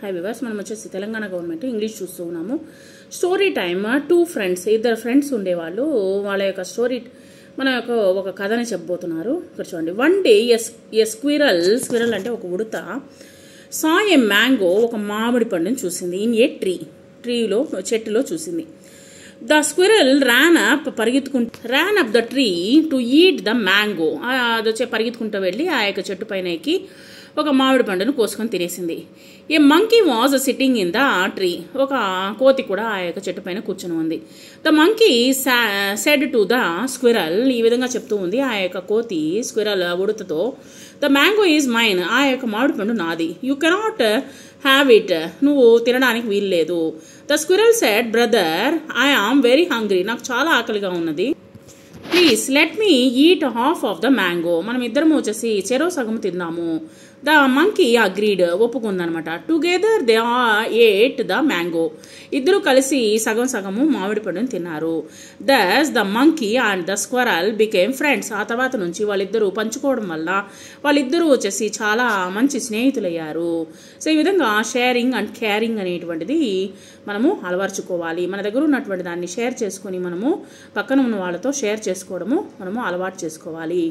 High viewers, మనం వచ్చేసి Telangana government English చూస్తూ ఉన్నాము. Story time. 2 ఫ్రెండ్స్, ఇద్దరు ఫ్రెండ్స్ ఉండేవాళ్ళు. వాళ్ళ యొక్క స్టోరీ మన యొక్క ఒక కథని చెప్పబోతున్నారు. ఇక్కడ చూడండి. వన్ డే స్క్విరల్ అంటే ఒక ఉడత సా ఏ మ్యాంగో, ఒక మామిడి పండుని చూసింది. ఇన్ ఏ చెట్టులో చూసింది. The squirrel ran up the tree to eat the mango. అది వచ్చే పరిగెత్తుకుంటూ వెళ్ళి ఆ యొక్క చెట్టు పైన ఎక్కి ఒక మామిడి పండును కోసుకొని తినేసింది. A monkey was sitting in the tree. ఒక కోతి కూడా ఆ యొక్క చెట్టు పైన కూర్చొని ఉంది. The monkey said to the squirrel. ఈ విధంగా చెప్తూ ఉంది ఆ యొక్క కోతి స్క్విరల్ ఉడతతో, ద మ్యాంగో ఈజ్ మైన్. ఆ యొక్క మామిడి పండు నాది. You cannot have it. నువ్వు తినడానికి వీల్లేదు. The squirrel said, brother, I am very hungry. నాకు చాలా ఆకలిగా ఉన్నది. Please let me eat half of the mango. మనం ఇద్దరం వచ్చేసి చెరో సగము తిందాము. ద మంకీ అగ్రీడ్, ఒప్పుకుందనమాట. Together they ate the mango. ఇద్దరు కలిసి సగము మామిడి పండుని తిన్నారు. Thus the monkey and the squirrel became friends. ఆ తర్వాత నుంచి వాళ్ళిద్దరూ పంచుకోవడం వల్ల వాళ్ళిద్దరూ వచ్చేసి చాలా మంచి స్నేహితులయ్యారు. సో ఈ విధంగా షేరింగ్ అండ్ కేరింగ్ అనేటువంటిది మనము అలవర్చుకోవాలి. మన దగ్గర ఉన్నటువంటి దాన్ని షేర్ చేసుకొని మనము పక్కన ఉన్న వాళ్ళతో షేర్ చేసుకోవడము మనము అలవాటు చేసుకోవాలి.